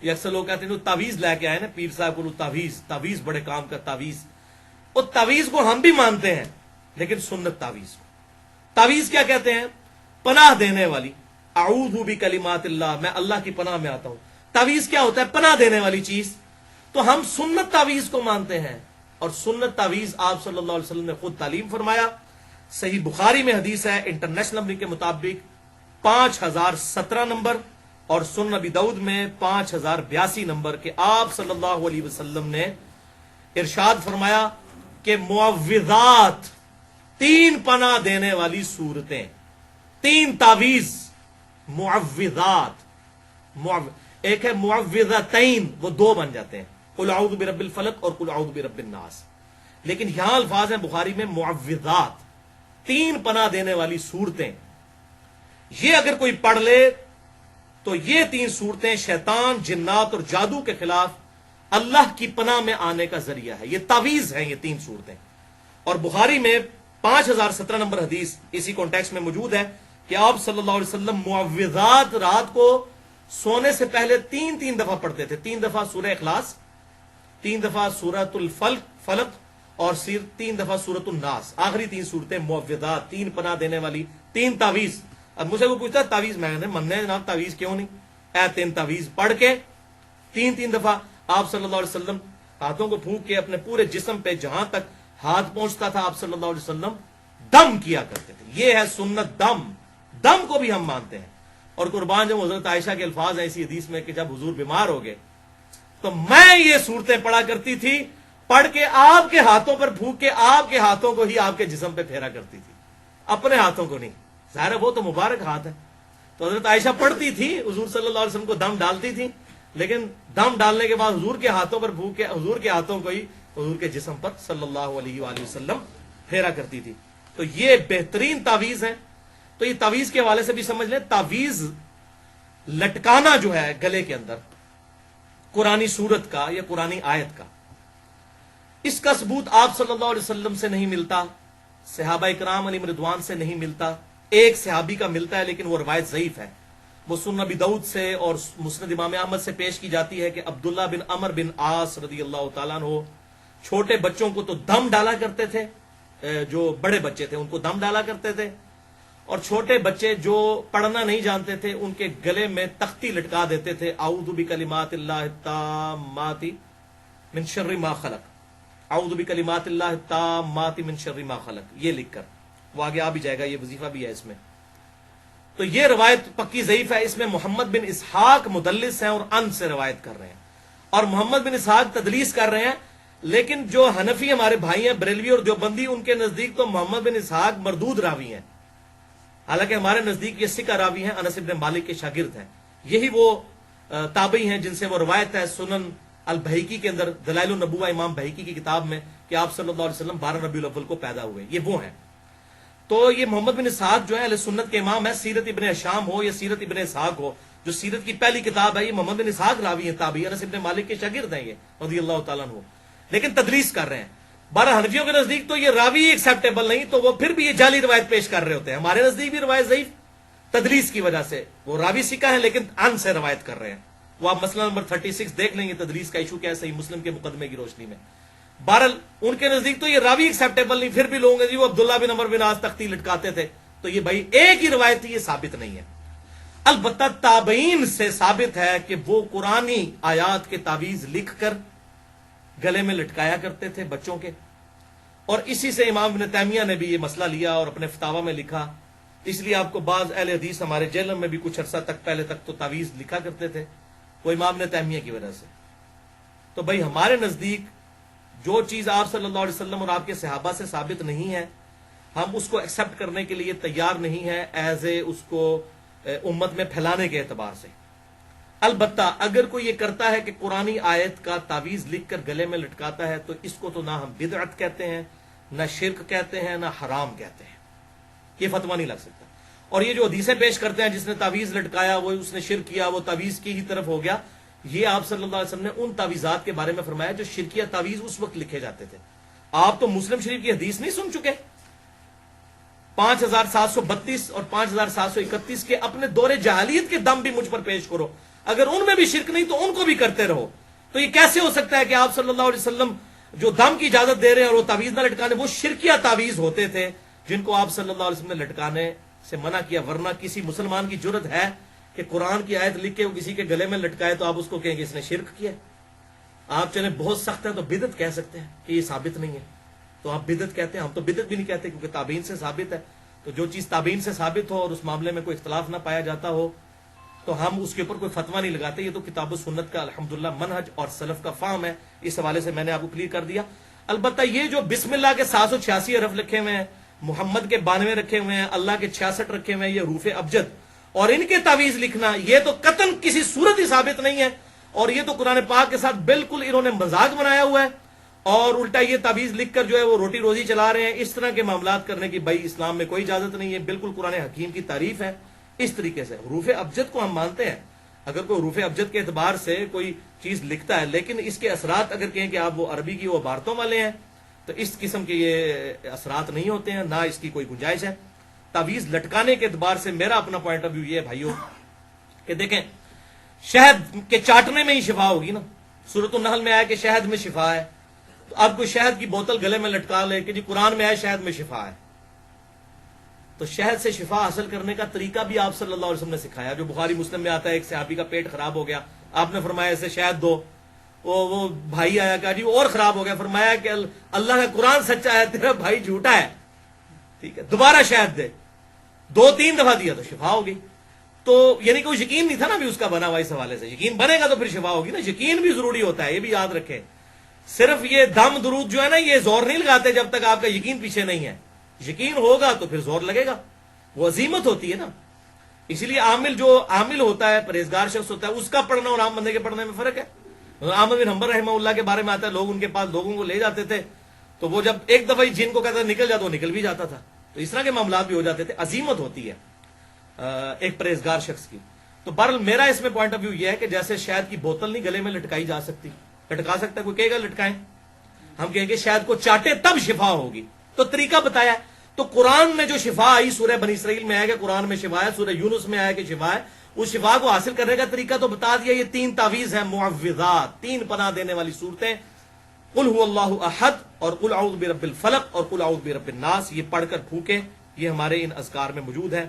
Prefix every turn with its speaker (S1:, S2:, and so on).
S1: یہ اکثر لوگ کہتے ہیں تعویذ لے کے آئے نا پیر صاحب کو، تعویذ بڑے کام کا تعویذ. اور تعویذ کو ہم بھی مانتے ہیں لیکن سنت تعویذ کو. تعویذ کیا کہتے ہیں؟ پناہ دینے والی. اعوذ بکلمات اللہ، میں اللہ کی پناہ میں آتا ہوں. تعویذ کیا ہوتا ہے؟ پناہ دینے والی چیز. تو ہم سنت تعویذ کو مانتے ہیں، اور سنت تعویذ آپ صلی اللہ علیہ وسلم نے خود تعلیم فرمایا. صحیح بخاری میں حدیث ہے انٹرنیشنل نمبر کے مطابق 5017 نمبر، اور سنن نبی داؤد میں 5082 نمبر کے آپ صلی اللہ علیہ وسلم نے ارشاد فرمایا کہ معوذات، 3 پناہ دینے والی صورتیں، 3 تعویذ معوذات. ایک ہے معوذتین، وہ 2 بن جاتے ہیں، قل اعوذ برب الفلق اور قل اعوذ برب الناس. لیکن یہاں الفاظ ہیں بخاری میں معوذات، 3 پناہ دینے والی صورتیں. یہ اگر کوئی پڑھ لے تو یہ 3 صورتیں شیطان، جنات اور جادو کے خلاف اللہ کی پناہ میں آنے کا ذریعہ ہے. یہ تعویذ ہیں یہ 3 صورتیں. اور بخاری میں 5017 نمبر حدیث اسی کانٹیکسٹ میں موجود ہے کہ آپ صلی اللہ علیہ وسلم معوذات رات کو سونے سے پہلے 3 دفعہ پڑھتے تھے. 3 دفعہ سورہ اخلاص، 3 دفعہ سورۃ الفلق اور 3 دفعہ سورۃ الناس. آخری 3 صورتیں معوذات، 3 پناہ دینے والی 3 تعویذ. اب مجھ سے کوئی پوچھتا ہے تعویذ، میں نے مننے جناب تعویذ کیوں نہیں؟ 3 تعویذ پڑھ کے 3 دفعہ آپ صلی اللہ علیہ وسلم ہاتھوں کو پھونک کے اپنے پورے جسم پہ جہاں تک ہاتھ پہنچتا تھا آپ صلی اللہ علیہ وسلم دم کیا کرتے تھے. یہ ہے سنت. دم کو بھی ہم مانتے ہیں. اور قربان جب حضرت عائشہ کے الفاظ ہیں اسی حدیث میں کہ جب حضور بیمار ہو گئے تو میں یہ صورتیں پڑھا کرتی تھی، پڑھ کے آپ کے ہاتھوں پر پھونک کے آپ کے ہاتھوں کو ہی آپ کے جسم پہ پھیرا کرتی تھی، اپنے ہاتھوں کو نہیں. ظاہر ہے وہ تو مبارک ہاتھ ہے. تو حضرت عائشہ پڑھتی تھی، حضور صلی اللہ علیہ وسلم کو دم ڈالتی تھی، لیکن دم ڈالنے کے بعد حضور کے ہاتھوں پر پھونک کے حضور کے ہاتھوں کو ہی حضور کے جسم پر صلی اللہ علیہ وآلہ وسلم پھیرا کرتی تھی. تو یہ بہترین تعویذ ہے. تو یہ تعویذ کے حوالے سے بھی سمجھ لیں، تعویذ لٹکانا جو ہے گلے کے اندر قرآنی سورت کا یا قرآنی آیت کا، اس کا ثبوت آپ صلی اللہ علیہ وسلم سے نہیں ملتا، صحابہ اکرام علیہم رضوان سے نہیں ملتا. ایک صحابی کا ملتا ہے لیکن وہ روایت ضعیف ہے. وہ سنن نبی داؤد سے اور مسند امام احمد سے پیش کی جاتی ہے کہ عبداللہ بن عمر بن عاص رضی اللہ تعالیٰ عنہ چھوٹے بچوں کو تو دم ڈالا کرتے تھے، جو بڑے بچے تھے ان کو دم ڈالا کرتے تھے، اور چھوٹے بچے جو پڑھنا نہیں جانتے تھے ان کے گلے میں تختی لٹکا دیتے تھے، اعوذ بکلمات اللہ التامات من شر ما خلق، اعوذ بکلمات اللہ التامات من شر ما خلق، یہ لکھ کر. وہ آگے آ بھی جائے گا، یہ وظیفہ بھی ہے اس میں. تو یہ روایت پکی ضعیف ہے. اس میں محمد بن اسحاق مدلس ہیں اور ان سے روایت کر رہے ہیں، اور محمد بن اسحاق تدلیس کر رہے ہیں. لیکن جو حنفی ہمارے بھائی ہیں بریلوی اور دیوبندی، ان کے نزدیک تو محمد بن اسحاق مردود راوی ہیں، حالانکہ ہمارے نزدیک یہ ثقہ راوی ہیں، انس بن مالک کے شاگرد ہیں. یہی وہ تابعی ہیں جن سے وہ روایت ہے سنن البہیقی کے اندر، دلائل النبوہ امام بہیقی کی کتاب میں، کہ آپ صلی اللہ علیہ وسلم 12 ربیع الاول کو پیدا ہوئے. یہ وہ ہیں. تو یہ محمد بن اسحاق جو ہے اہل سنت کے امام ہے. سیرت ابن ہشام ہو یا سیرت ابن اسحاق ہو، جو سیرت کی پہلی کتاب ہے، یہ محمد بن اسحاق راوی ہیں، تابعی، انس بن مالک کے شاگرد ہیں یہ رضی اللہ تعالیٰ عنہ، لیکن تدلیس کر رہے ہیں. بارہ حنفیوں کے نزدیک تو یہ راوی ایکسیپٹیبل نہیں، تو وہ پھر بھی یہ جعلی روایت پیش کر رہے ہوتے ہیں. ہمارے نزدیک بھی روایت ضعیف، تدلیس کی وجہ سے. وہ راوی سکہ ہیں لیکن ان سے روایت کر رہے ہیں. وہ آپ مسئلہ نمبر 36 دیکھ لیں گے، تدلیس کا ایشو کیا ہے صحیح مسلم کے مقدمے کی روشنی میں. بہرحال ان کے نزدیک تو یہ راوی ایکسیپٹیبل نہیں، پھر بھی لوگوں گے جی وہ عبداللہ بن عمر بن عاص تختی لٹکاتے تھے. تو یہ بھائی ایک ہی روایت تھی، یہ ثابت نہیں ہے. البتہ تابعین سے ثابت ہے کہ وہ قرآنی آیات کے تعویذ لکھ کر گلے میں لٹکایا کرتے تھے بچوں کے. اور اسی سے امام ابن تیمیہ نے بھی یہ مسئلہ لیا اور اپنے فتاوی میں لکھا. اس لیے آپ کو بعض اہل حدیث ہمارے جیلم میں بھی کچھ عرصہ تک پہلے تک تو تعویذ لکھا کرتے تھے، وہ امام ابن تیمیہ کی وجہ سے. تو بھائی ہمارے نزدیک جو چیز آپ صلی اللہ علیہ وسلم اور آپ کے صحابہ سے ثابت نہیں ہے، ہم اس کو ایکسپٹ کرنے کے لیے تیار نہیں ہے ایز اے اس کو امت میں پھیلانے کے اعتبار سے. البتہ اگر کوئی یہ کرتا ہے کہ قرآنی آیت کا تعویذ لکھ کر گلے میں لٹکاتا ہے، تو اس کو تو نہ ہم بدعت کہتے ہیں، نہ شرک کہتے ہیں، نہ حرام کہتے ہیں. یہ فتویٰ نہیں لگ سکتا. اور یہ جو حدیثیں پیش کرتے ہیں جس نے تعویذ لٹکایا وہ اس نے شرک کیا، وہ تعویذ کی ہی طرف ہو گیا، یہ آپ صلی اللہ علیہ وسلم نے ان تعویذات کے بارے میں فرمایا جو شرکیہ تعویذ اس وقت لکھے جاتے تھے. آپ تو مسلم شریف کی حدیث نہیں سن چکے؟ 5732 اور 5731 کے اپنے دور جاہلیت کے دم بھی مجھ پر پیش کرو. اگر ان میں بھی شرک نہیں تو ان کو بھی کرتے رہو. تو یہ کیسے ہو سکتا ہے کہ آپ صلی اللہ علیہ وسلم جو دم کی اجازت دے رہے ہیں اور وہ تعویذ نہ لٹکانے، وہ شرکیہ تعویذ ہوتے تھے جن کو آپ صلی اللہ علیہ وسلم نے لٹکانے سے منع کیا. ورنہ کسی مسلمان کی جرت ہے کہ قرآن کی آیت لکھ کے وہ کسی کے گلے میں لٹکائے تو آپ اس کو کہیں کہ اس نے شرک کیا. آپ چلیں بہت سخت ہے تو بدعت کہہ سکتے ہیں کہ یہ ثابت نہیں ہے، تو آپ بدعت کہتے ہیں، ہم تو بدعت بھی نہیں کہتے کیونکہ تابعین سے ثابت ہے. تو جو چیز تابعین سے ثابت ہو اور اس معاملے میں کوئی اختلاف نہ پایا جاتا ہو تو ہم اس کے اوپر کوئی فتویٰ نہیں لگاتے. یہ تو کتاب و سنت کا الحمدللہ منہج اور سلف کا فہم ہے. اس حوالے سے میں نے آپ کو کلیئر کر دیا. البتہ یہ جو بسم اللہ کے 786 حرف لکھے ہوئے ہیں، محمد کے 92 رکھے ہوئے ہیں، اللہ کے 66 رکھے ہوئے ہیں، یہ حروف ابجد اور ان کے تعویذ لکھنا، یہ تو قطعاً کسی صورت ہی ثابت نہیں ہے. اور یہ تو قرآن پاک کے ساتھ بالکل انہوں نے مذاق بنایا ہوا ہے اور الٹا یہ تعویذ لکھ کر جو ہے وہ روٹی روزی چلا رہے ہیں. اس طرح کے معاملات کرنے کی بھائی اسلام میں کوئی اجازت نہیں ہے. بالکل قرآن حکیم کی تعریف ہے. اس طریقے سے حروف ابجد کو ہم مانتے ہیں. اگر کوئی حروف ابجد کے اعتبار سے کوئی چیز لکھتا ہے لیکن اس کے اثرات اگر کہیں کہ آپ وہ عربی کی وہ عبارتوں والے ہیں تو اس قسم کے یہ اثرات نہیں ہوتے ہیں، نہ اس کی کوئی گنجائش ہے. تعویذ لٹکانے کے اعتبار سے میرا اپنا پوائنٹ آف ویو یہ ہے بھائیو کہ دیکھیں شہد کے چاٹنے میں ہی شفا ہوگی نا. سورۃ النحل میں آیا کہ شہد میں شفا ہے. تو اب کوئی شہد کی بوتل گلے میں لٹکا لے کہ جی قرآن میں آیا شہد میں شفا ہے، تو شہد سے شفا حاصل کرنے کا طریقہ بھی آپ صلی اللہ علیہ وسلم نے سکھایا. جو بخاری مسلم میں آتا ہے ایک صحابی کا پیٹ خراب ہو گیا، آپ نے فرمایا اسے شہد دو. وہ بھائی آیا کہا جی اور خراب ہو گیا، فرمایا کہ اللہ کا قرآن سچا ہے تیرا بھائی جھوٹا ہے، ٹھیک ہے دوبارہ شہد دے. 2-3 دفعہ دیا تو شفا ہو گئی. تو یعنی کہ وہ یقین نہیں تھا نا بھی اس کا بنا ہوا. اس حوالے سے یقین بنے گا تو پھر شفا ہوگی نا. یقین بھی ضروری ہوتا ہے، یہ بھی یاد رکھیں. صرف یہ دم درود جو ہے نا یہ زور نہیں لگاتے جب تک آپ کا یقین پیچھے نہیں ہے. یقین ہوگا تو پھر زور لگے گا. وہ عزیمت ہوتی ہے نا. اسی لیے عامل ہوتا ہے، پرہیزگار شخص ہوتا ہے، اس کا پڑھنا اور عام بندے کے پڑھنے میں فرق ہے. احمد بن حنبل رحمہ اللہ کے بارے میں آتا ہے لوگ ان کے پاس لوگوں کو لے جاتے تھے تو وہ جب ایک دفعہ جن کو کہتا نکل جاتا وہ نکل بھی جاتا تھا. تو اس طرح کے معاملات بھی ہو جاتے تھے. عزیمت ہوتی ہے ایک پرہیزگار شخص کی. تو بہرحال میرا اس میں پوائنٹ آف ویو یہ ہے کہ جیسے شہد کی بوتل نہیں گلے میں لٹکائی جا سکتی، لٹکا سکتا ہے کوئی کہے گا لٹکائیں، ہم کہیں گے شہد کو چاٹے تب شفا ہوگی. تو طریقہ بتایا. تو قرآن میں جو شفا آئی سورہ بنی اسرائیل میں آیا کہ قرآن میں شفا ہے، سورہ یونس میں آیا کہ شفا ہے، اس شفا کو حاصل کرنے کا طریقہ تو بتا دیا. یہ 3 تعویذ ہیں معوذات، 3 پناہ دینے والی صورتیں، قل هو اللہ احد اور قل اعوذ برب الفلق اور قل اعوذ برب الناس. یہ پڑھ کر پھونکیں، یہ ہمارے ان اذکار میں موجود ہے.